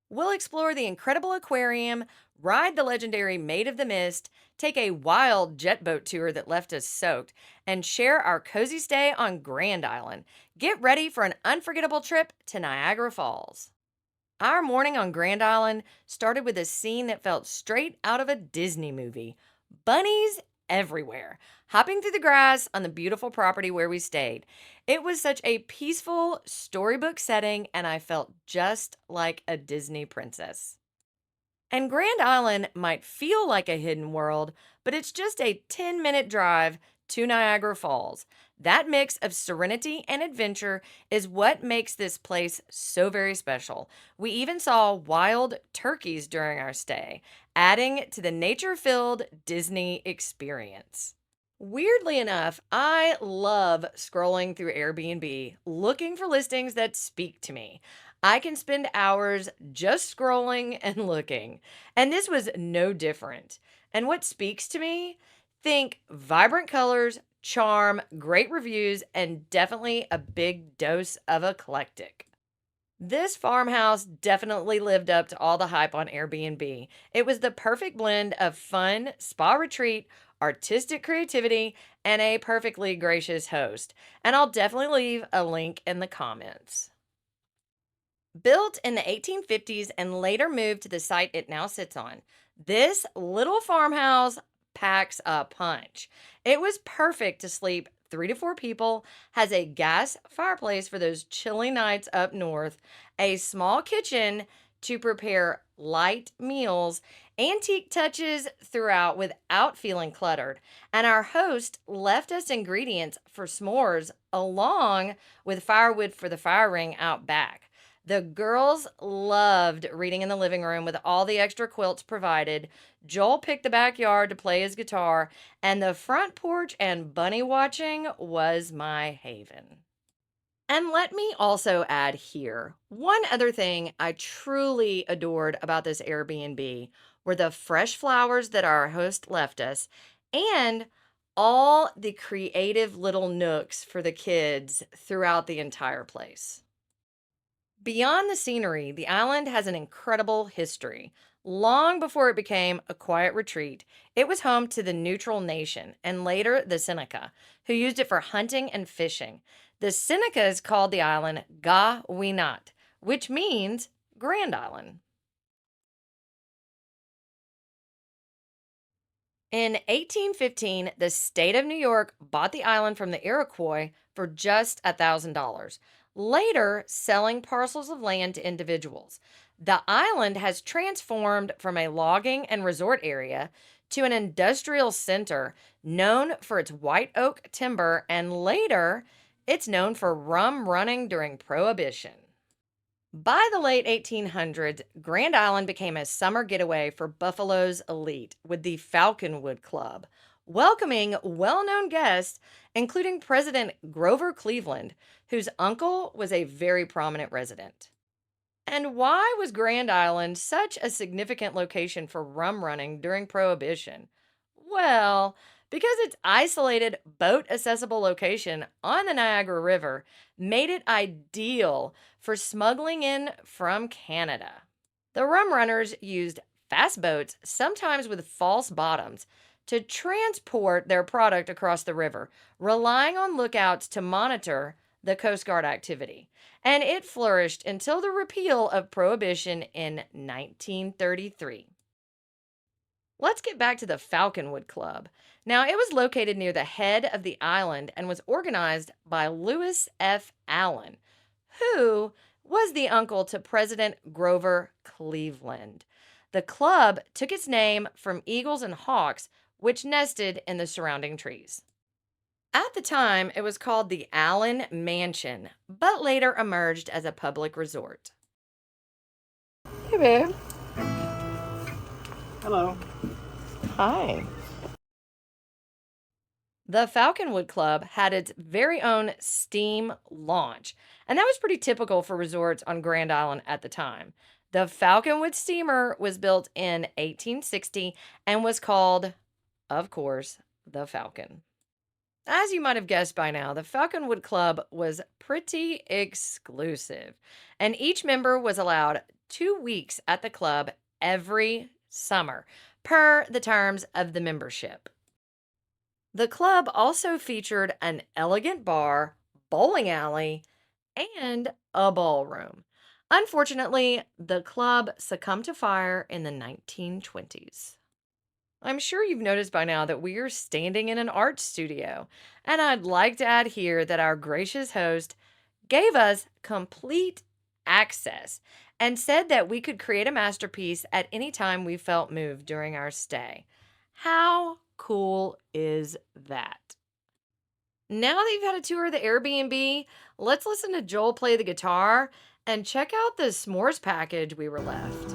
We'll explore the incredible aquarium, ride the legendary Maid of the Mist, take a wild jet boat tour that left us soaked, and share our cozy stay on Grand Island. Get ready for an unforgettable trip to Niagara Falls. Our morning on Grand Island started with a scene that felt straight out of a Disney movie. Bunnies everywhere, hopping through the grass on the beautiful property where we stayed. It was such a peaceful storybook setting, and I felt just like a Disney princess. And Grand Island might feel like a hidden world, but it's just a 10-minute drive to Niagara Falls. That mix of serenity and adventure is what makes this place so very special. We even saw wild turkeys during our stay, adding to the nature filled Disney experience. Weirdly enough, I love scrolling through Airbnb looking for listings that speak to me. I can spend hours just scrolling and looking, and this was no different. And what speaks to me? Think vibrant colors, charm, great reviews, and definitely a big dose of eclectic. This farmhouse definitely lived up to all the hype on Airbnb. It was the perfect blend of fun, spa retreat, artistic creativity, and a perfectly gracious host. And I'll definitely leave a link in the comments. Built in the 1850s and later moved to the site it now sits on, this little farmhouse packs a punch. It was perfect to sleep 3 to 4 people, has a gas fireplace for those chilly nights up north, a small kitchen to prepare light meals, antique touches throughout without feeling cluttered. And our host left us ingredients for s'mores along with firewood for the fire ring out back. The girls loved reading in the living room with all the extra quilts provided. Joel picked the backyard to play his guitar, and the front porch and bunny watching was my haven. And let me also add here one other thing I truly adored about this Airbnb were the fresh flowers that our host left us and all the creative little nooks for the kids throughout the entire place. Beyond the scenery, the island has an incredible history. Long before it became a quiet retreat, it was home to the neutral nation and later the Seneca, who used it for hunting and fishing. The Senecas called the island Ga Winat, which means Grand Island. In 1815, the state of New York bought the island from the Iroquois for just $1,000, later selling parcels of land to individuals. The island has transformed from a logging and resort area to an industrial center known for its white oak timber, and later, it's known for rum running during Prohibition. By the late 1800s, Grand Island became a summer getaway for Buffalo's elite with the Falconwood Club, welcoming well known guests, including President Grover Cleveland, whose uncle was a very prominent resident. And why was Grand Island such a significant location for rum running during Prohibition? Well, because its isolated, boat accessible location on the Niagara River made it ideal for smuggling in from Canada. The rum runners used fast boats, sometimes with false bottoms, to transport their product across the river, relying on lookouts to monitor the Coast Guard activity. And it flourished until the repeal of Prohibition in 1933. Let's get back to the Falconwood Club. Now, it was located near the head of the island and was organized by Lewis F. Allen, who was the uncle to President Grover Cleveland. The club took its name from eagles and hawks, which nested in the surrounding trees. At the time, it was called the Allen Mansion, but later emerged as a public resort. Hey, babe. Hello. Hi. The Falconwood Club had its very own steam launch, and that was pretty typical for resorts on Grand Island at the time. The Falconwood steamer was built in 1860 and was called, of course, the Falcon. As you might have guessed by now, the Falconwood Club was pretty exclusive, and each member was allowed 2 weeks at the club every summer, per the terms of the membership. The club also featured an elegant bar, bowling alley, and a ballroom. Unfortunately, the club succumbed to fire in the 1920s. I'm sure you've noticed by now that we are standing in an art studio, and I'd like to add here that our gracious host gave us complete access and said that we could create a masterpiece at any time we felt moved during our stay. How cool is that? Now that you've had a tour of the Airbnb, let's listen to Joel play the guitar and check out the s'mores package we were left.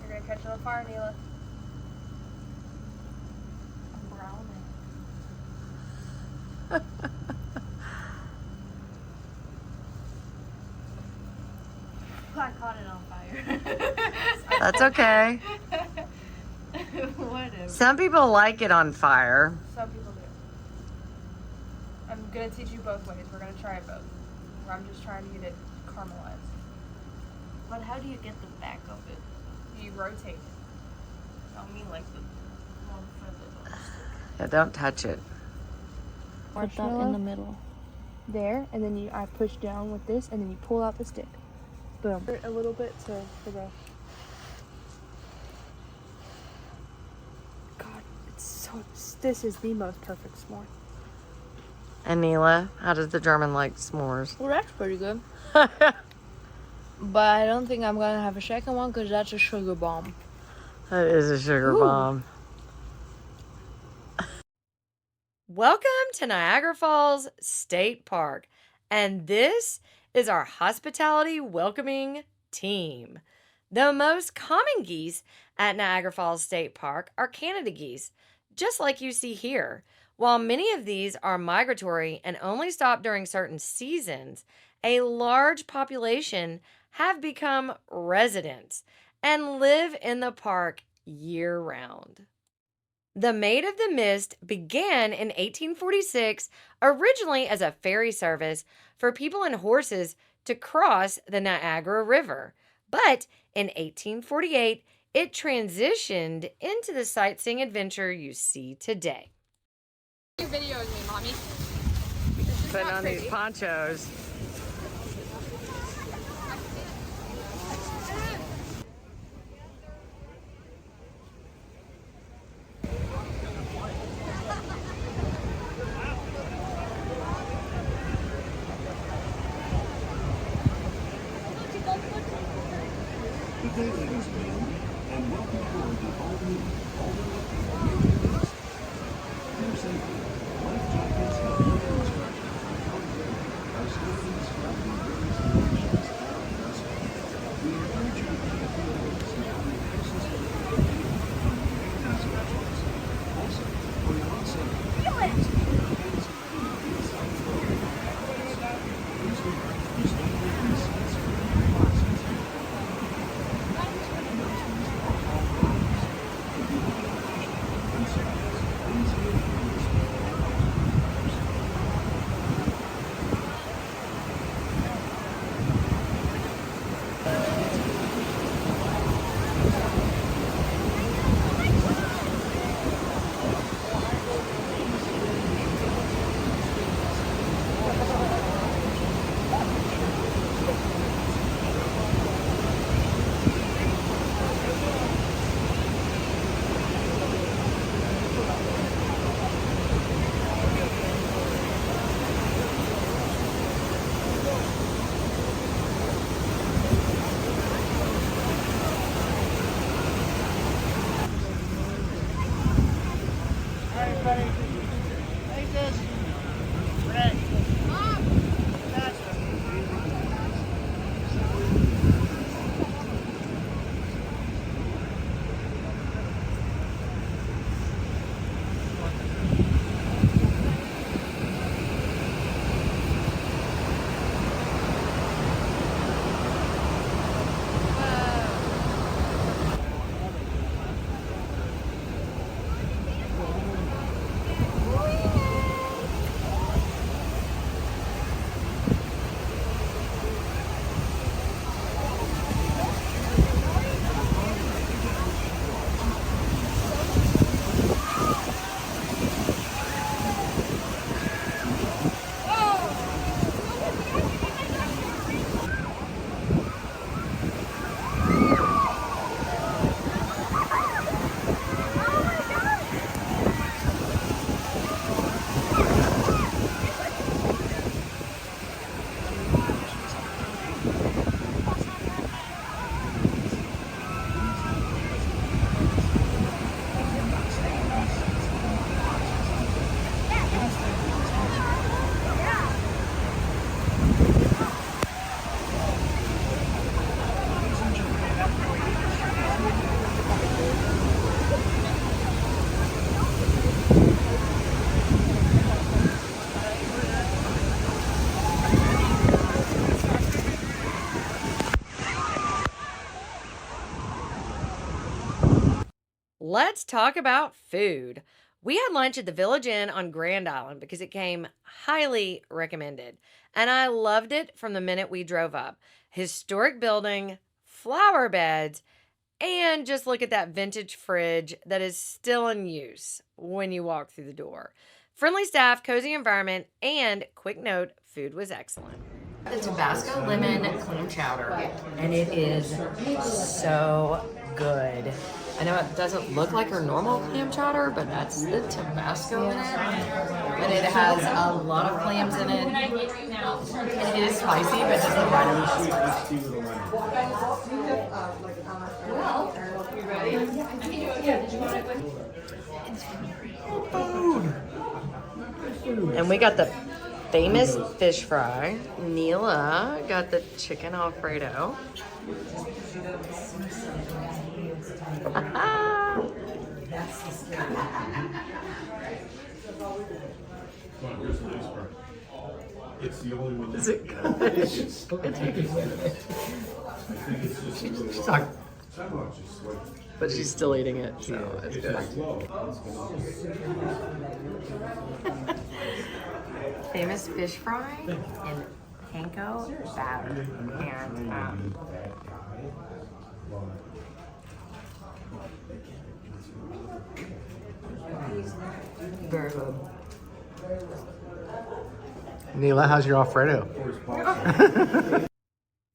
You're gonna catch it on fire, Neela. I'm browning. I caught it on fire. That's okay. Whatever. Some people like it on fire. Some people do. I'm gonna teach you both ways. We're gonna try it both. I'm just trying to get it caramelized. But how do you get the back of it? You rotate it. I mean like the one feather on the stick. Yeah, don't touch it. Put that in the middle. There, and then I push down with this, and then you pull out the stick. Boom. A little bit for the. God, this is the most perfect s'more. And Neela, how does the German like s'mores? Well, that's pretty good. But I don't think I'm gonna have a second one because that's a sugar bomb. That is a sugar Ooh. bomb. Welcome to Niagara Falls State Park. And this is our hospitality welcoming team. The most common geese at Niagara Falls State Park are Canada geese, just like you see here. While many of these are migratory and only stop during certain seasons, a large population have become residents and live in the park year-round. The Maid of the Mist began in 1846, originally as a ferry service for people and horses to cross the Niagara River. But in 1848, it transitioned into the sightseeing adventure you see today. Your video with me, Mommy. Putting on these ponchos. Good day, ladies and gentlemen, and welcome aboard the all-new Clear safely. Life jackets and other instructions are statements found in various conditions around us. We encourage you to keep your notes and have access to the specialists. Also, when you're on site, please keep your hands and feet inside the boat. Please remember to stand in the seats for your boxes. Let's talk about food. We had lunch at the Village Inn on Grand Island because it came highly recommended. And I loved it from the minute we drove up. Historic building, flower beds, and just look at that vintage fridge that is still in use when you walk through the door. Friendly staff, cozy environment, and quick note, food was excellent. The Tabasco lemon clam chowder, and it is so good. I know it doesn't look like our normal clam chowder, but that's the Tabasco in it. And it has a lot of clams in it. It is spicy, but just the right amount of spicy. Food. And we got the famous fish fry. Neela got the chicken Alfredo. It's the only one. Is it good? She's talking, but she's still eating it, so it's good. Famous fish fry in panko batter, and very good. Neela, how's your Alfredo?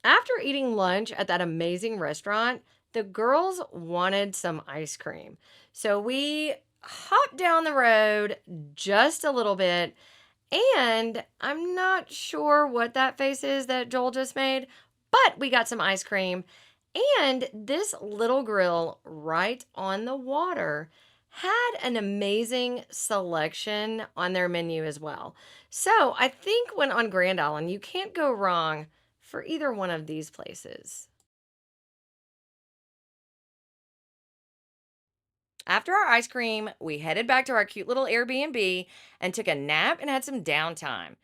After eating lunch at that amazing restaurant, the girls wanted some ice cream. So we hopped down the road just a little bit, and I'm not sure what that face is that Joel just made, but we got some ice cream, and this little grill right on the water had an amazing selection on their menu as well. So I think when on Grand Island, you can't go wrong for either one of these places. After our ice cream, we headed back to our cute little Airbnb and took a nap and had some downtime.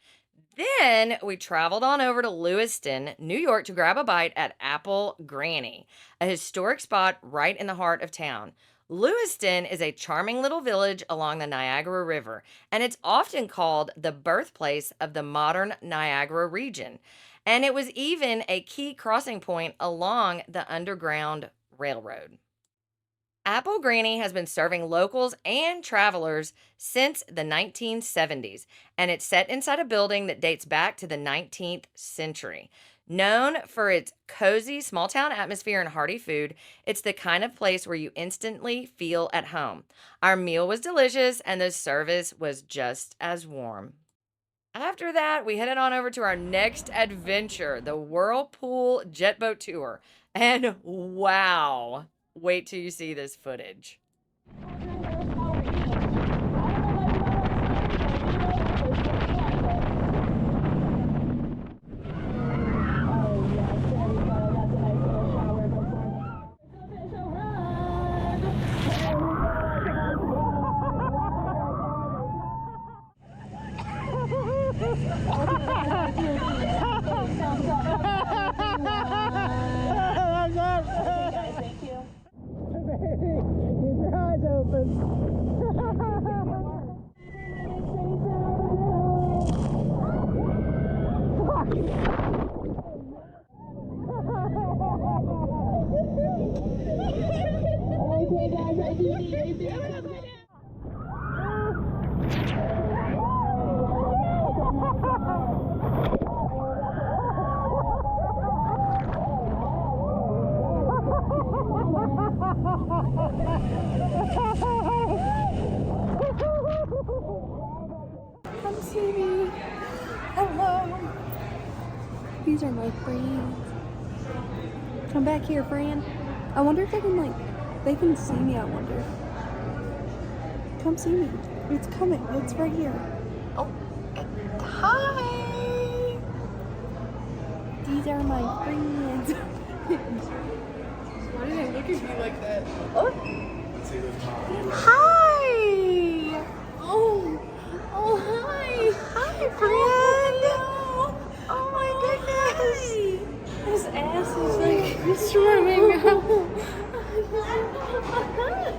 Then we traveled on over to Lewiston, New York to grab a bite at Apple Granny, a historic spot right in the heart of town. Lewiston is a charming little village along the Niagara River, and it's often called the birthplace of the modern Niagara region. And it was even a key crossing point along the Underground Railroad. Apple Granny has been serving locals and travelers since the 1970s, and it's set inside a building that dates back to the 19th century. Known for its cozy small-town atmosphere and hearty food, it's the kind of place where you instantly feel at home. Our meal was delicious, and the service was just as warm. After that, we headed on over to our next adventure, the Whirlpool Jet Boat Tour. And wow, wait till you see this footage. Come see me. Hello. These are my friends. Come back here, friend. I wonder if they can see me, I wonder. Come see me. It's coming. It's right here. Oh, hi. These are my friends. Why do they look at you like that? Oh. Hi. Oh, hi. Hi, friend. Oh my goodness. His ass is like swimming.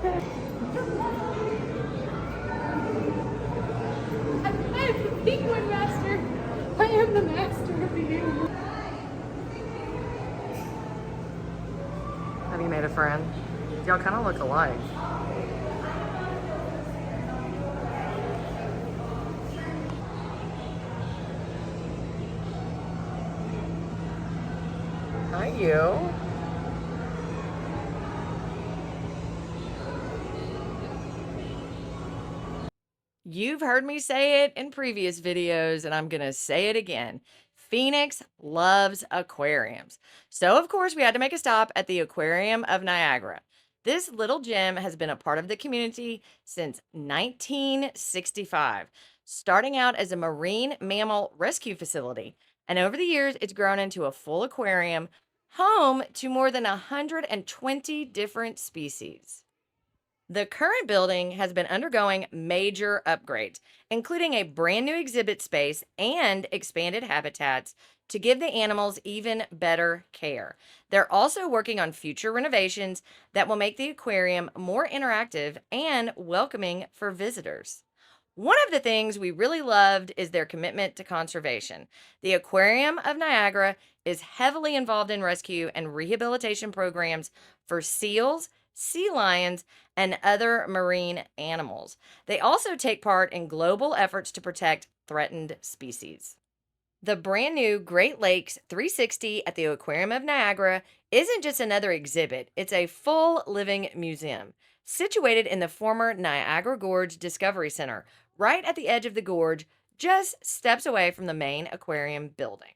I am the penguin master. I am the master of the universe. Have you made a friend? Y'all kind of look alike. Hi, you. You've heard me say it in previous videos, and I'm going to say it again. Phoenix loves aquariums. So, of course, we had to make a stop at the Aquarium of Niagara. This little gem has been a part of the community since 1965, starting out as a marine mammal rescue facility. And over the years, it's grown into a full aquarium, home to more than 120 different species. The current building has been undergoing major upgrades, including a brand new exhibit space and expanded habitats to give the animals even better care. They're also working on future renovations that will make the aquarium more interactive and welcoming for visitors. One of the things we really loved is their commitment to conservation. The Aquarium of Niagara is heavily involved in rescue and rehabilitation programs for seals, sea lions, and other marine animals. They also take part in global efforts to protect threatened species. The brand new Great Lakes 360 at the Aquarium of Niagara isn't just another exhibit, it's a full living museum. Situated in the former Niagara Gorge Discovery Center, right at the edge of the gorge, just steps away from the main aquarium building.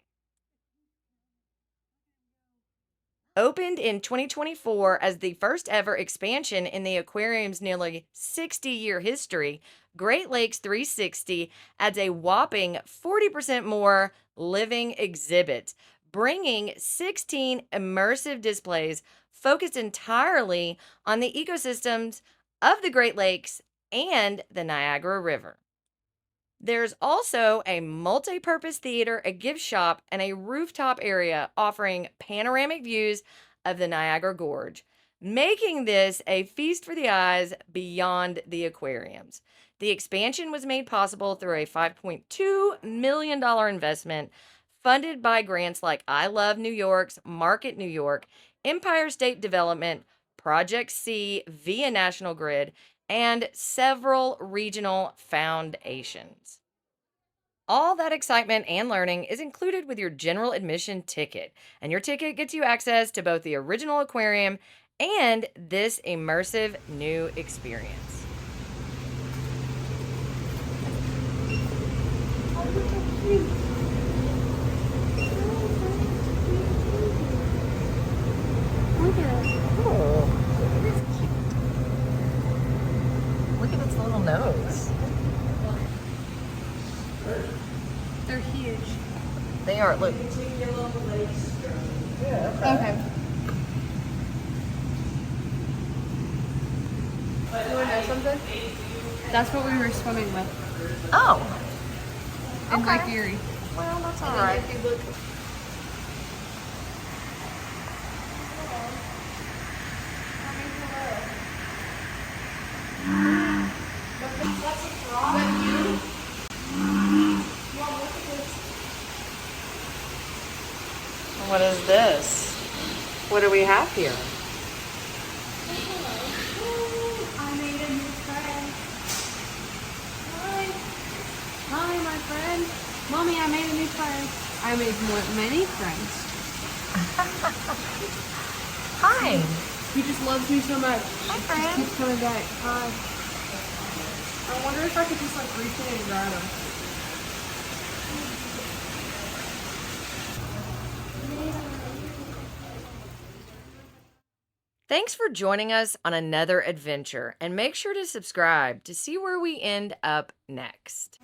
Opened in 2024 as the first ever expansion in the aquarium's nearly 60-year history, Great Lakes 360 adds a whopping 40% more living exhibits, bringing 16 immersive displays focused entirely on the ecosystems of the Great Lakes and the Niagara River. There's also a multi-purpose theater, a gift shop, and a rooftop area offering panoramic views of the Niagara Gorge, making this a feast for the eyes beyond the aquariums. The expansion was made possible through a $5.2 million investment funded by grants like I Love New York's Market New York, Empire State Development, Project C via National Grid, and several regional foundations. All that excitement and learning is included with your general admission ticket, and your ticket gets you access to both the original aquarium and this immersive new experience. Look at it. Oh, look at its little nose. They're huge. They are, look. Okay. You want to know something? That's what we were swimming with Oh, in okay. Lake Erie. Well, that's all right. If you look, What is this? What do we have here? I made a new friend. Hi. Hi, my friend. Mommy, I made a new friend. I made many friends. Hi. He just loves me so much. Hi, He friend. keeps coming back. Hi. I wonder if I could just like reach in and grab him. Thanks for joining us on another adventure, and make sure to subscribe to see where we end up next.